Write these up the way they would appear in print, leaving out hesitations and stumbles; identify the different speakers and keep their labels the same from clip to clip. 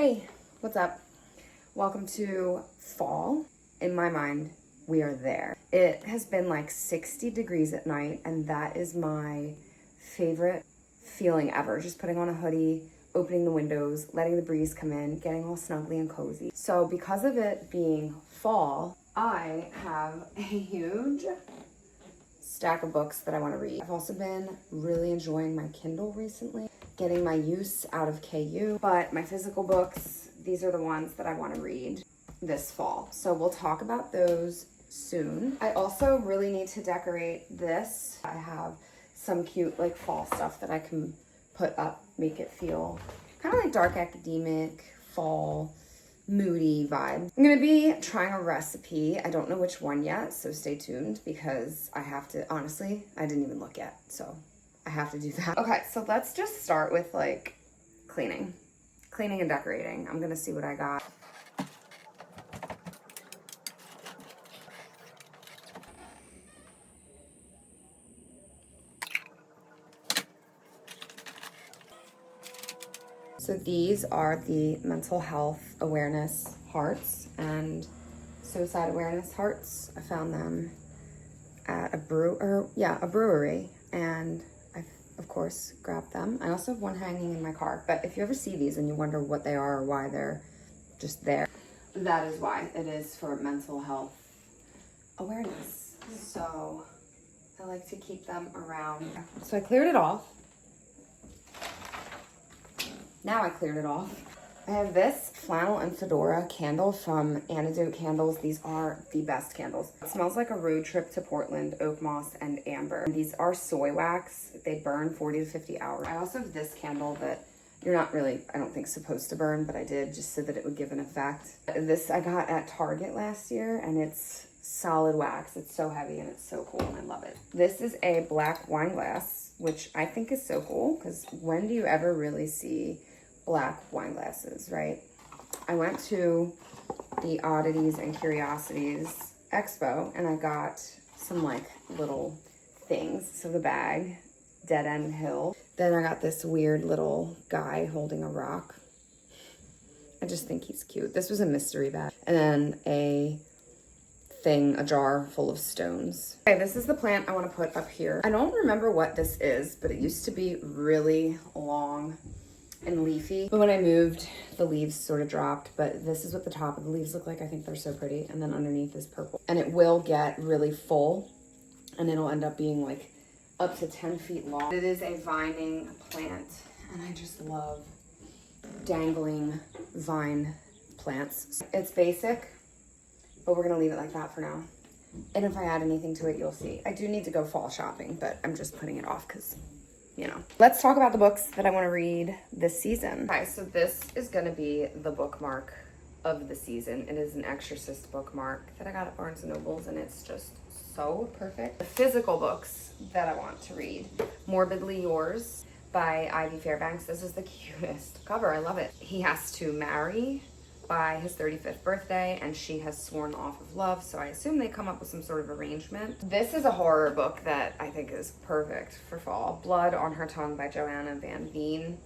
Speaker 1: Hey, what's up? Welcome to fall. In my mind, we are there. It has been like 60 degrees at night, and that is my favorite feeling ever. Just putting on a hoodie, opening the windows, letting the breeze come in, getting all snuggly and cozy. So because of it being fall, I have a huge stack of books that I want to read. I've also been really enjoying my Kindle recently, getting my use out of KU, but my physical books, these are the ones that I want to read this fall. So we'll talk about those soon. I also really need to decorate this. I have some cute like fall stuff that I can put up, make it feel kind of like dark academic, fall, moody vibe. I'm gonna be trying a recipe. I don't know which one yet, so stay tuned because I have to, honestly, I didn't even look yet, so I have to do that. Okay, so let's just start with like cleaning and decorating. I'm gonna see what I got. So these are the mental health awareness hearts and suicide awareness hearts. I found them at a brewery, and I of course grabbed them. I also have one hanging in my car, but if you ever see these and you wonder what they are or why they're just there, that is why. It is for mental health awareness. So I like to keep them around. So I cleared it off. Now I cleared it off. I have this flannel and fedora candle from Antidote Candles. These are the best candles. It smells like a road trip to Portland, oak moss and amber. And these are soy wax. They burn 40 to 50 hours. I also have this candle that you're not really, I don't think, supposed to burn, but I did just so that it would give an effect. This I got at Target last year, and it's solid wax. It's so heavy and it's so cool, and I love it. This is a black wine glass, which I think is so cool, because when do you ever really see black wine glasses, right? I went to the Oddities and Curiosities Expo, and I got some like little things. So the bag, Dead End Hill. Then I got this weird little guy holding a rock. I just think he's cute. This was a mystery bag. And then a jar full of stones. Okay, this is the plant I want to put up here. I don't remember what this is, but it used to be really long and leafy. But when I moved, the leaves sort of dropped, but this is what the top of the leaves look like. I think they're so pretty. And then underneath is purple. And it will get really full, and it'll end up being like up to 10 feet long. It is a vining plant, and I just love dangling vine plants. It's basic, but we're gonna leave it like that for now. And if I add anything to it, you'll see. I do need to go fall shopping, but I'm just putting it off because, you know. Let's talk about the books that I want to read this season. Okay, so this is going to be the bookmark of the season. It is an Exorcist bookmark that I got at Barnes & Noble's, and it's just so perfect. The physical books that I want to read. Morbidly Yours by Ivy Fairbanks. This is the cutest cover. I love it. He has to marry by his 35th birthday, and she has sworn off of love, so I assume they come up with some sort of arrangement. This is a horror book that I think is perfect for fall. Blood on Her Tongue by Joanna Van Veen.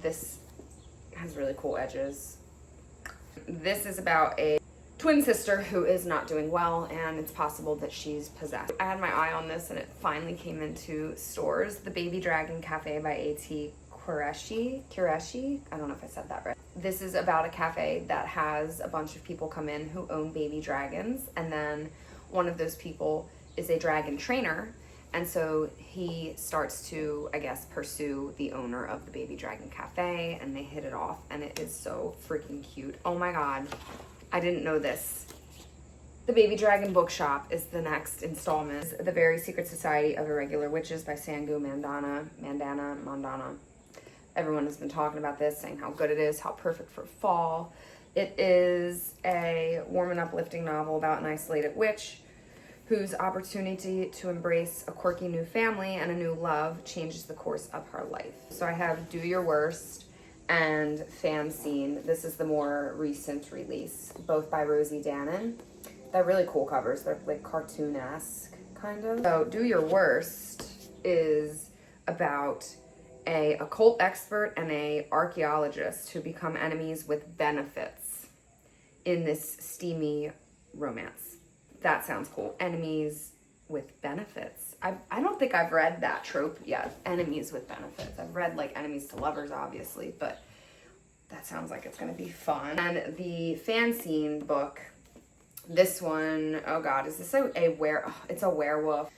Speaker 1: This has really cool edges. This is about a twin sister who is not doing well, and it's possible that she's possessed. I had my eye on this, and it finally came into stores. The Baby Dragon Cafe by A.T. Qureshi. I don't know if I said that right. This is about a cafe that has a bunch of people come in who own baby dragons, and then one of those people is a dragon trainer, and so he starts to, I guess, pursue the owner of the Baby Dragon Cafe, and they hit it off, and it is so freaking cute. Oh my god, I didn't know this. The Baby Dragon Bookshop is the next installment. The Very Secret Society of Irregular Witches by Sangu Mandana. Everyone has been talking about this, saying how good it is, how perfect for fall. It is a warm and uplifting novel about an isolated witch whose opportunity to embrace a quirky new family and a new love changes the course of her life. So I have Do Your Worst and Fan Scene. This is the more recent release, both by Rosie Danan. They're really cool covers. They're like cartoon-esque, kind of. So Do Your Worst is about a occult expert and a archaeologist who become enemies with benefits in this steamy romance. That sounds cool. Enemies with benefits. I don't think I've read that trope yet. Enemies with benefits. I've read like enemies to lovers, obviously, but that sounds like it's gonna be fun. And the fanzine book, this one, oh God, is this it's a werewolf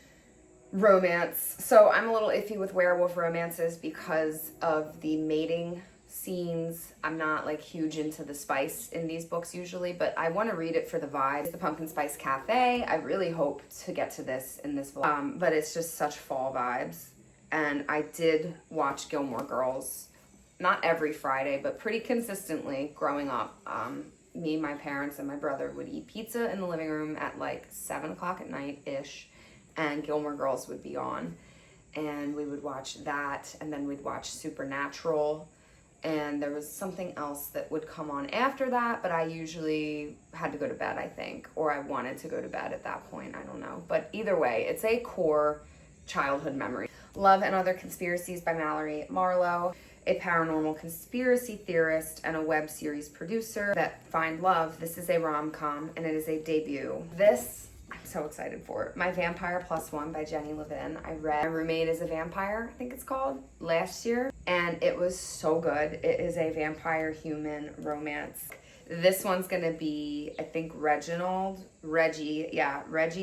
Speaker 1: romance. So I'm a little iffy with werewolf romances because of the mating scenes. I'm not like huge into the spice in these books usually, but I want to read it for the vibe. The Pumpkin Spice Cafe. I really hope to get to this in this vlog, but it's just such fall vibes. And I did watch Gilmore Girls, not every Friday, but pretty consistently growing up. Me, my parents, and my brother would eat pizza in the living room at like 7 o'clock at night-ish, and Gilmore Girls would be on. And we would watch that, and then we'd watch Supernatural. And there was something else that would come on after that, but I usually had to go to bed, I think, or I wanted to go to bed at that point, I don't know. But either way, it's a core childhood memory. Love and Other Conspiracies by Mallory Marlowe, a paranormal conspiracy theorist and a web series producer that find love. This is a rom-com, and it is a debut. This, I'm so excited for it. My Vampire Plus One by Jenny Levin. I read My Roommate is a Vampire, I think it's called, last year, and it was so good. It is a vampire human romance. This one's gonna be, I think, Reggie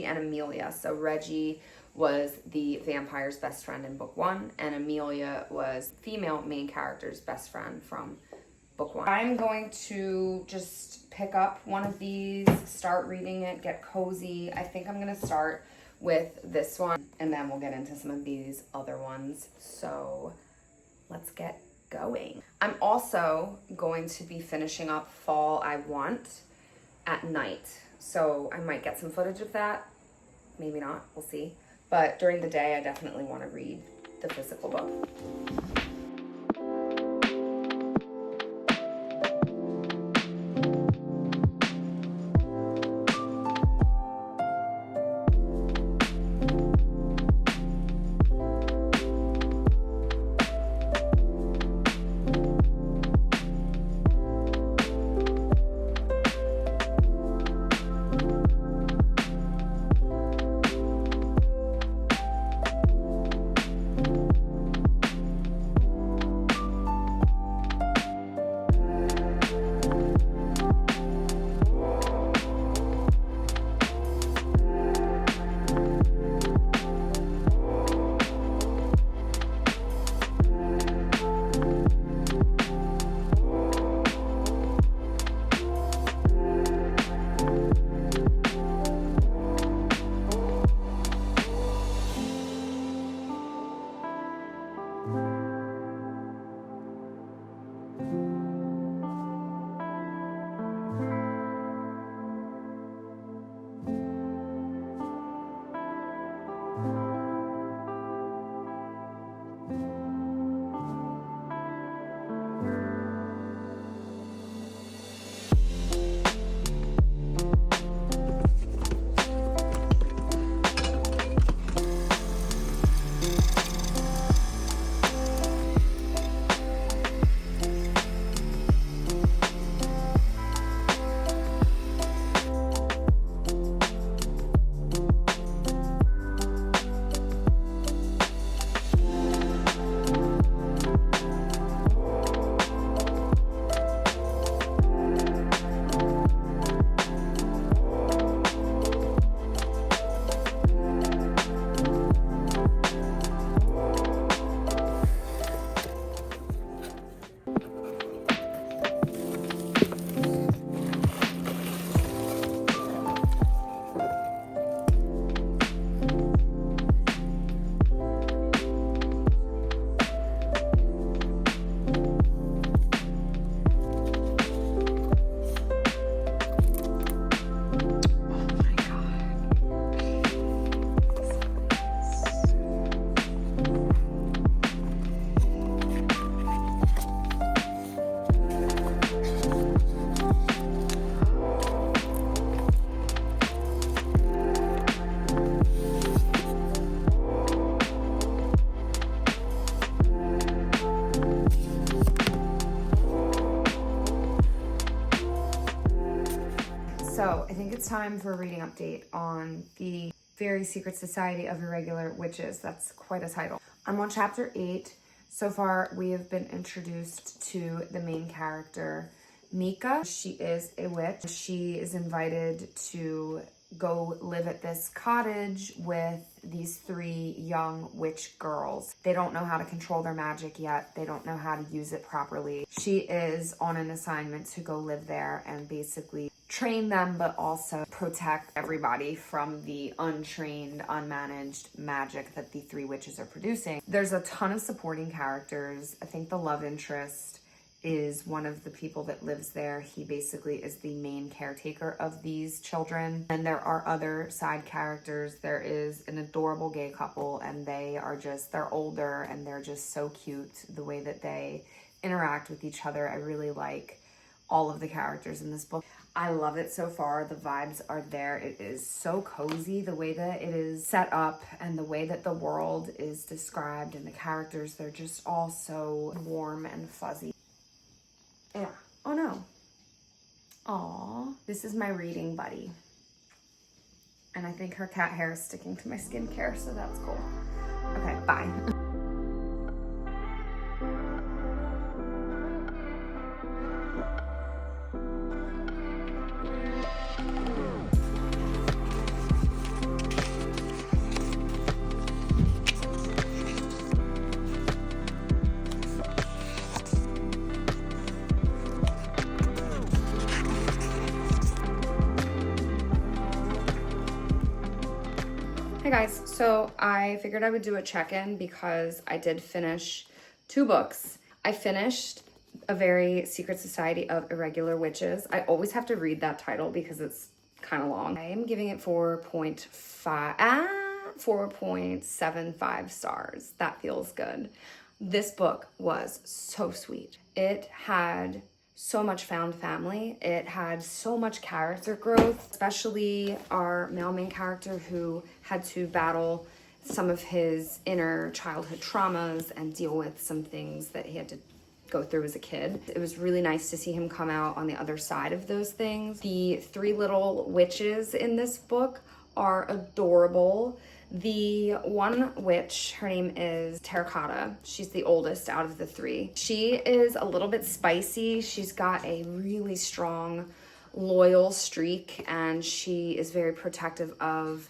Speaker 1: and Amelia. So Reggie was the vampire's best friend in book one, and Amelia was female main character's best friend from book one. I'm going to just pick up one of these, start reading it, get cozy. I think I'm gonna start with this one, and then we'll get into some of these other ones. So let's get going. I'm also going to be finishing up Fall I Want at night. So I might get some footage of that. Maybe not, we'll see. But during the day, I definitely want to read the physical book. So I think it's time for a reading update on the Very Secret Society of Irregular Witches. That's quite a title. I'm on chapter 8. So far, we have been introduced to the main character, Mika. She is a witch. She is invited to go live at this cottage with these 3 young witch girls. They don't know how to control their magic yet. They don't know how to use it properly. She is on an assignment to go live there and basically train them, but also protect everybody from the untrained, unmanaged magic that the 3 witches are producing. There's a ton of supporting characters. I think the love interest is one of the people that lives there. He basically is the main caretaker of these children. And there are other side characters. There is an adorable gay couple, and they're older and they're just so cute. The way that they interact with each other, I really like all of the characters in this book. I love it so far. The vibes are there. It is so cozy, the way that it is set up and the way that the world is described and the characters, they're just all so warm and fuzzy. Yeah. Oh no. Aw. This is my reading buddy. And I think her cat hair is sticking to my skincare, so that's cool. Okay, bye. Hey guys, so I figured I would do a check-in because I did finish 2 books. I finished A Very Secret Society of Irregular Witches. I always have to read that title because it's kind of long. I am giving it 4.75 stars. That feels good. This book was so sweet. It had so much found family. It had so much character growth, especially our male main character who had to battle some of his inner childhood traumas and deal with some things that he had to go through as a kid. It was really nice to see him come out on the other side of those things. The 3 little witches in this book are adorable. The one witch, her name is Terracotta. She's the oldest out of the 3. She is a little bit spicy. She's got a really strong, loyal streak, and she is very protective of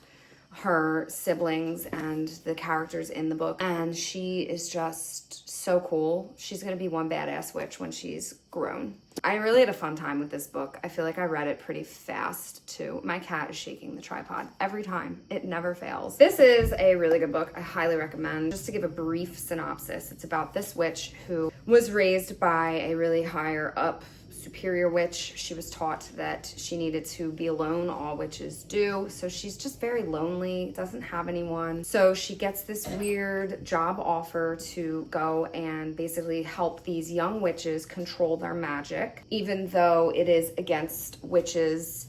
Speaker 1: her siblings and the characters in the book. And she is just so cool. She's gonna be one badass witch when she's grown. I really had a fun time with this book. I feel like I read it pretty fast too. My cat is shaking the tripod every time. It never fails. This is a really good book. I highly recommend. Just to give a brief synopsis, it's about this witch who was raised by a really higher up superior witch. She was taught that she needed to be alone. All witches do. So she's just very lonely, doesn't have anyone. So she gets this weird job offer to go and basically help these young witches control their magic, even though it is against witches'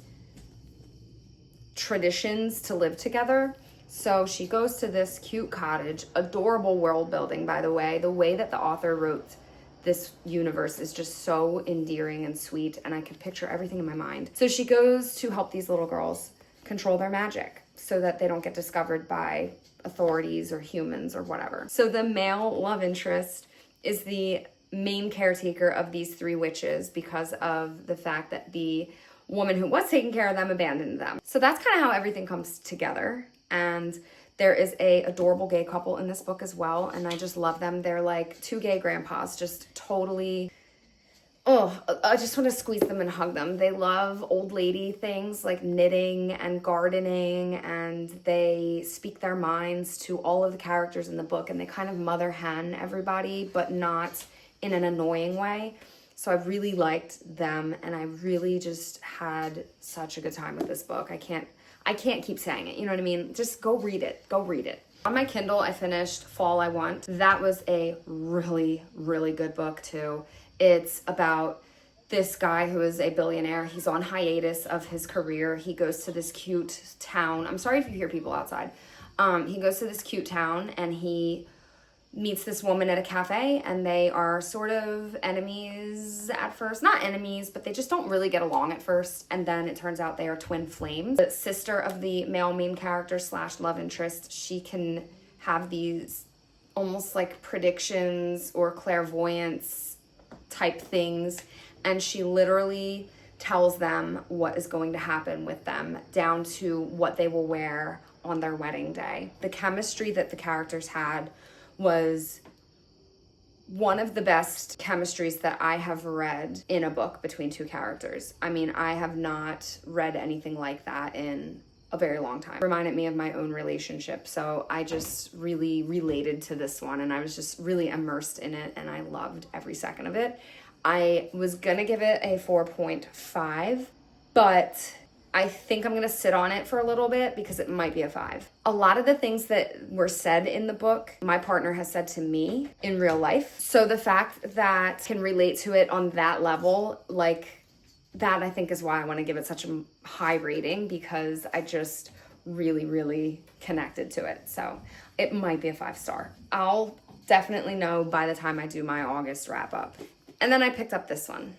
Speaker 1: traditions to live together. So she goes to this cute cottage, adorable world building, by the way. The way that the author wrote this universe is just so endearing and sweet, and I could picture everything in my mind. So she goes to help these little girls control their magic so that they don't get discovered by authorities or humans or whatever. So the male love interest is the main caretaker of these 3 witches because of the fact that the woman who was taking care of them abandoned them. So that's kind of how everything comes together. And there is a adorable gay couple in this book as well, and I just love them. They're like 2 gay grandpas, just totally, I just want to squeeze them and hug them. They love old lady things like knitting and gardening, and they speak their minds to all of the characters in the book, and they kind of mother hen everybody, but not in an annoying way. So I really liked them, and I really just had such a good time with this book. I can't keep saying it, you know what I mean? Just go read it. Go read it. On my Kindle, I finished Fall I Want. That was a really, really good book too. It's about this guy who is a billionaire. He's on hiatus of his career. He goes to this cute town. I'm sorry if you hear people outside. He goes to this cute town and he meets this woman at a cafe, and they are sort of enemies at first. Not enemies, but they just don't really get along at first. And then it turns out they are twin flames. The sister of the male main character / love interest, she can have these almost like predictions or clairvoyance type things. And she literally tells them what is going to happen with them, down to what they will wear on their wedding day. The chemistry that the characters had was one of the best chemistries that I have read in a book between two characters. I mean, I have not read anything like that in a very long time. It reminded me of my own relationship, so I just really related to this one, and I was just really immersed in it, and I loved every second of it. I was gonna give it a 4.5, but I think I'm gonna sit on it for a little bit because it might be a 5. A lot of the things that were said in the book, my partner has said to me in real life. So the fact that I can relate to it on that level, like that, I think is why I wanna give it such a high rating, because I just really, really connected to it. So it might be a 5-star. I'll definitely know by the time I do my August wrap up. And then I picked up this one,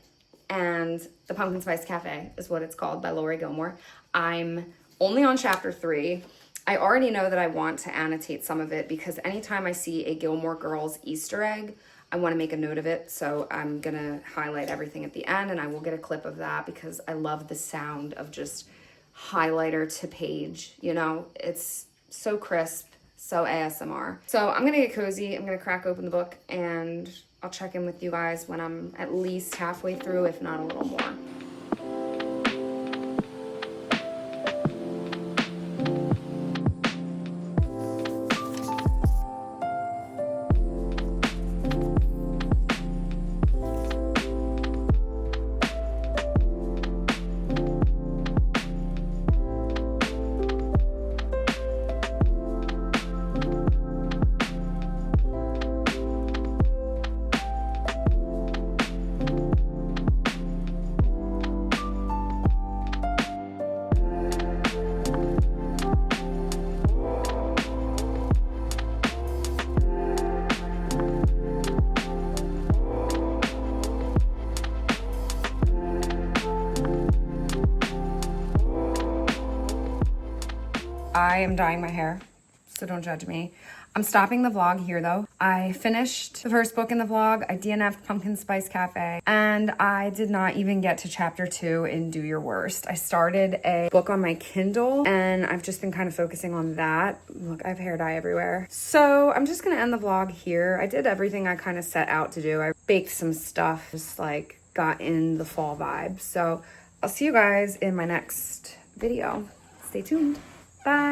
Speaker 1: and The Pumpkin Spice Cafe is what it's called, by Lori Gilmore. I'm only on chapter 3. I already know that I want to annotate some of it, because anytime I see a Gilmore Girls Easter egg, I want to make a note of it. So I'm gonna highlight everything at the end, and I will get a clip of that because I love the sound of just highlighter to page. You know, it's so crisp, so ASMR. So I'm gonna get cozy. I'm gonna crack open the book, and I'll check in with you guys when I'm at least halfway through, if not a little more. I am dyeing my hair, so don't judge me. I'm stopping the vlog here though. I finished the first book in the vlog. I DNF'd Pumpkin Spice Cafe, and I did not even get to chapter 2 in Do Your Worst. I started a book on my Kindle, and I've just been kind of focusing on that. Look, I have hair dye everywhere. So I'm just gonna end the vlog here. I did everything I kind of set out to do. I baked some stuff, just like got in the fall vibe. So I'll see you guys in my next video. Stay tuned. Bye.